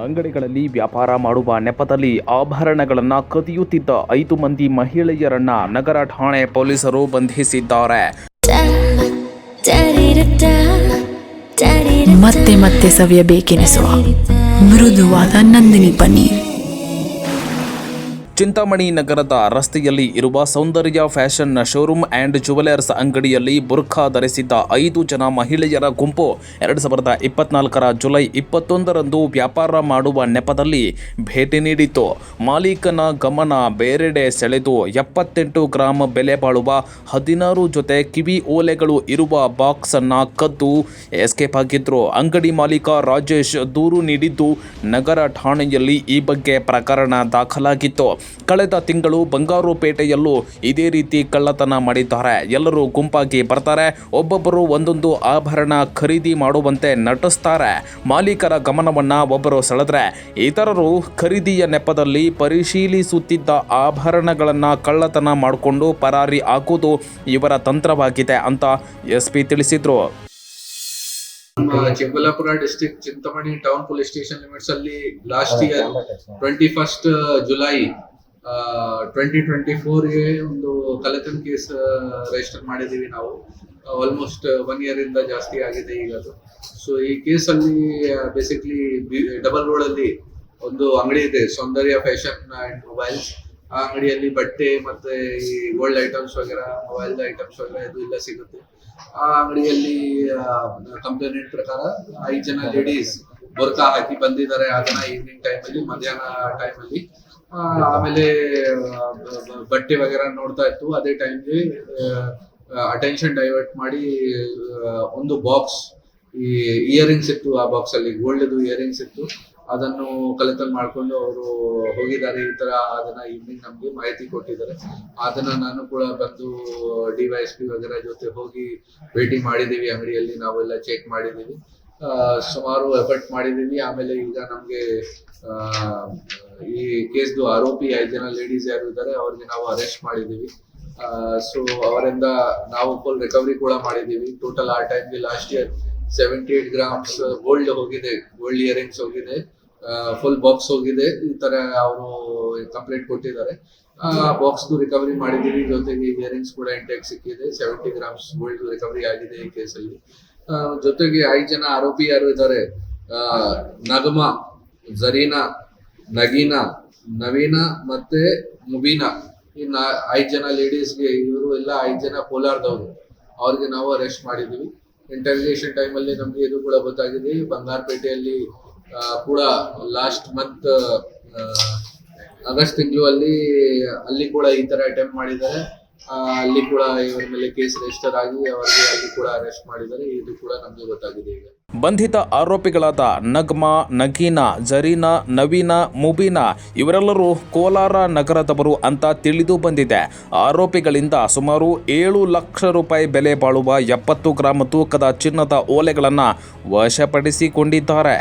ಅಂಗಡಿಗಳಲ್ಲಿ ವ್ಯಾಪಾರ ಮಾಡುವ ನೆಪದಲ್ಲಿ ಆಭರಣಗಳನ್ನು ಕದಿಯುತ್ತಿದ್ದ 5 ಮಂದಿ ಮಹಿಳೆಯರನ್ನ ನಗರ ಠಾಣೆ ಪೊಲೀಸರು ಬಂಧಿಸಿದ್ದಾರೆ. ಮತ್ತೆ ಮತ್ತೆ ಸವಿಯಬೇಕೆನಿಸುವ ಮೃದುವಾದ ನಂದಿನಿ ಪನ್ನೀರ್. ಚಿಂತಾಮಣಿ ನಗರದ ರಸ್ತೆಯಲ್ಲಿ ಇರುವ ಸೌಂದರ್ಯ ಫ್ಯಾಷನ್ ಶೋರೂಮ್ ಆ್ಯಂಡ್ ಜುವೆಲರ್ಸ್ ಅಂಗಡಿಯಲ್ಲಿ ಬುರ್ಖಾ ಧರಿಸಿದ್ದ 5 ಜನ ಮಹಿಳೆಯರ ಗುಂಪು 2024 ಜುಲೈ 21ರಂದು ವ್ಯಾಪಾರ ಮಾಡುವ ನೆಪದಲ್ಲಿ ಭೇಟಿ ನೀಡಿತ್ತು. ಮಾಲೀಕನ ಗಮನ ಬೇರೆಡೆ ಸೆಳೆದು 78 ಗ್ರಾಂ ಬೆಲೆ ಬಾಳುವ 16 ಜೊತೆ ಕಿವಿ ಓಲೆಗಳು ಇರುವ ಬಾಕ್ಸ್ ಅನ್ನ ಕದ್ದು ಎಸ್ಕೇಪ್ ಆಗಿದ್ರು. ಅಂಗಡಿ ಮಾಲೀಕ ರಾಜೇಶ್ ದೂರು ನೀಡಿದ್ದು ನಗರ ಠಾಣೆಯಲ್ಲಿ ಈ ಬಗ್ಗೆ ಪ್ರಕರಣ ದಾಖಲಾಗಿತ್ತು. ಕಳೆದ ತಿಂಗಳು ಬಂಗಾರುಪೇಟೆಯಲ್ಲೂ ಇದೇ ರೀತಿ ಕಳ್ಳತನ ಮಾಡಿದ್ದಾರೆ. ಎಲ್ಲರೂ ಗುಂಪಾಗಿ ಬರ್ತಾರೆ, ಒಬ್ಬೊಬ್ಬರು ಒಂದೊಂದು ಆಭರಣ ಖರೀದಿ ಮಾಡುವಂತೆ ನಟಿಸ್ತಾರೆ. ಮಾಲೀಕರ ಗಮನವನ್ನ ಒಬ್ಬರು ಸೆಳೆದ್ರೆ ಇತರರು ಖರೀದಿಯ ನೆಪದಲ್ಲಿ ಪರಿಶೀಲಿಸುತ್ತಿದ್ದ ಆಭರಣಗಳನ್ನು ಕಳ್ಳತನ ಮಾಡಿಕೊಂಡು ಪರಾರಿ ಆಗುವುದು ಇವರ ತಂತ್ರವಾಗಿದೆ ಅಂತ ಎಸ್ಪಿ ತಿಳಿಸಿದ್ರು. Chikkaballapur district Chintamani town police station limits ಅಲ್ಲಿ ಲಾಸ್ಟ್ ಇಯರ್ 21 ಜುಲೈ 2024ಗೆ ಒಂದು ಕಳ್ಳತನ ಕೇಸ್ ರಿಜಿಸ್ಟರ್ ಮಾಡಿದೀವಿ. ನಾವು ಆಲ್ಮೋಸ್ಟ್ 1 ಇಯರ್ ಇಂದ ಜಾಸ್ತಿ ಆಗಿದೆ ಈಗ ಅದು. ಸೊ ಈ ಕೇಸ್ ಅಲ್ಲಿ ಬೇಸಿಕ್ಲಿ ಡಬಲ್ ರೋಡ್ ಅಲ್ಲಿ ಒಂದು ಅಂಗಡಿ ಇದೆ, ಸೌಂದರ್ಯ ಫ್ಯಾಷನ್ ಅಂಡ್ ಮೊಬೈಲ್ಸ್. ಆ ಅಂಗಡಿಯಲ್ಲಿ ಬಟ್ಟೆ ಮತ್ತೆ ಈ ಗೋಲ್ಡ್ ಐಟಮ್ಸ್ ವಗೇರಾ, ಮೊಬೈಲ್ ಐಟಮ್ಸ್ ವಗೇರಾ ಇದು ಎಲ್ಲ ಸಿಗುತ್ತೆ. ಆ ಅಂಗಡಿಯಲ್ಲಿ ಕಂಪ್ಲೇಂಟ್ ಪ್ರಕಾರ 5 ಜನ ಲೇಡೀಸ್ ಬುರ್ಕಾ ಹಾಕಿ ಬಂದಿದ್ದಾರೆ. ಅದನ್ನ ಈವ್ನಿಂಗ್ ಟೈಮ್ ಅಲ್ಲಿ, ಮಧ್ಯಾಹ್ನ ಟೈಮ್ ಅಲ್ಲಿ. ಆಮೇಲೆ ಬಟ್ಟೆ ವಗೇರಾ ನೋಡ್ತಾ ಇತ್ತು. ಅದೇ ಟೈಮ್ಗೆ ಅಟೆನ್ಷನ್ ಡೈವರ್ಟ್ ಮಾಡಿ ಒಂದು ಬಾಕ್ಸ್, ಈ ಇಯರಿಂಗ್ಸ್ ಇತ್ತು, ಆ ಬಾಕ್ಸ್ ಅಲ್ಲಿ ಗೋಲ್ಡ್ ಇಯರಿಂಗ್ಸ್ ಇತ್ತು. ಅದನ್ನು ಕಲೆಕ್ಟ್ ಮಾಡ್ಕೊಂಡು ಅವರು ಹೋಗಿದ್ದಾರೆ. ಈ ತರ ಅದನ್ನ ಈವ್ನಿಂಗ್ ನಮ್ಗೆ ಮಾಹಿತಿ ಕೊಟ್ಟಿದ್ದಾರೆ. ಅದನ್ನ ನಾನು ಕೂಡ ಬಂದು DYSP ವಗೇರಾ ಜೊತೆ ಹೋಗಿ ಭೇಟಿ ಮಾಡಿದೀವಿ. ಅಂಗಡಿಯಲ್ಲಿ ನಾವೆಲ್ಲ ಚೆಕ್ ಮಾಡಿದೀವಿ, ಸುಮಾರು ಎಫರ್ಟ್ ಮಾಡಿದೀವಿ. ಆಮೇಲೆ ಈಗ ನಮ್ಗೆ ಈ ಕೇಸ್ದು ಆರೋಪಿ 5 ಜನ ಲೇಡೀಸ್ ಯಾರು ಇದ್ದಾರೆ ಅವ್ರಿಗೆ ನಾವು ಅರೆಸ್ಟ್ ಮಾಡಿದೀವಿ. ಸೊ ಅವರಿಂದ ನಾವು ಫುಲ್ ರಿಕವರಿ ಕೂಡ ಮಾಡಿದೀವಿ. ಟೋಟಲ್ ಆ ಟೈಮ್ಗೆ ಲಾಸ್ಟ್ ಇಯರ್ 78 ಗ್ರಾಮ್ಸ್ ಗೋಲ್ಡ್ ಹೋಗಿದೆ, ಗೋಲ್ಡ್ ಇಯರಿಂಗ್ಸ್ ಹೋಗಿದೆ, ಫುಲ್ ಬಾಕ್ಸ್ ಹೋಗಿದೆ. ಈ ತರ ಅವರು ಕಂಪ್ಲೇಂಟ್ ಕೊಟ್ಟಿದ್ದಾರೆ. ಬಾಕ್ಸ್ ರಿಕವರಿ ಮಾಡಿದೀವಿ. ಜೊತೆಗೆ ಇಯರಿಂಗ್ಸ್ ಕೂಡ ಇಂಟೆಕ್ ಸಿಕ್ಕಿದೆ. 70 ಗ್ರಾಮ್ಸ್ ಗೋಲ್ಡ್ ರಿಕವರಿ ಆಗಿದೆ ಈ ಕೇಸಲ್ಲಿ. ಜೊತೆಗೆ 5 ಜನ ಆರೋಪಿ ಯಾರು ಇದ್ದಾರೆ, ನಗಮಾ, ಜರೀನಾ, ನಗೀನಾ, ನವೀನಾ ಮತ್ತೆ ಮುಬೀನಾ, ಈ 5 ಜನ ಲೇಡೀಸ್ಗೆ, ಇವರು ಎಲ್ಲ 5 ಜನ ಕೋಲಾರದವರು, ಅವ್ರಿಗೆ ನಾವು ಅರೆಸ್ಟ್ ಮಾಡಿದೀವಿ. ಇಂಟರ್ವ್ಯೂಷನ್ ಟೈಮ್ ಅಲ್ಲಿ ನಮ್ಗೆ ಇದು ಕೂಡ ಗೊತ್ತಾಗಿದೆ. ಬಂಗಾರಪೇಟೆಯಲ್ಲಿ ಕೂಡ ಲಾಸ್ಟ್ ಮಂತ್ ಆಗಸ್ಟ್ ತಿಂಗಳು ಅಲ್ಲಿ ಕೂಡ ಈ ತರ ಅಟೆಂಪ್ಟ್ ಮಾಡಿದ್ದಾರೆ. ಅಲ್ಲಿ ಕೂಡ ಇವರ ಮೇಲೆ ಕೇಸ್ ರಿಜಿಸ್ಟರ್ ಆಗಿ ಅವರಿಗೆ ಅಲ್ಲಿ ಕೂಡ ಅರೆಸ್ಟ್ ಮಾಡಿದ್ದಾರೆ. ಇದು ಕೂಡ ನಮ್ಗೆ ಗೊತ್ತಾಗಿದೆ. ಈಗ ಬಂಧಿತ ಆರೋಪಿಗಳಾದ ನಗ್ಮಾ, ನಗೀನಾ, ಜರೀನಾ, ನವೀನಾ, ಮುಬೀನಾ ಇವರೆಲ್ಲರೂ ಕೋಲಾರ ನಗರದವರು ಅಂತ ತಿಳಿದು ಬಂದಿದೆ. ಆರೋಪಿಗಳಿಂದ ಸುಮಾರು 7 ಲಕ್ಷ ರೂಪಾಯಿ ಬೆಲೆ ಬಾಳುವ 70 ಗ್ರಾಂ ತೂಕದ ಚಿನ್ನದ ಓಲೆಗಳನ್ನು ವಶಪಡಿಸಿಕೊಂಡಿದ್ದಾರೆ.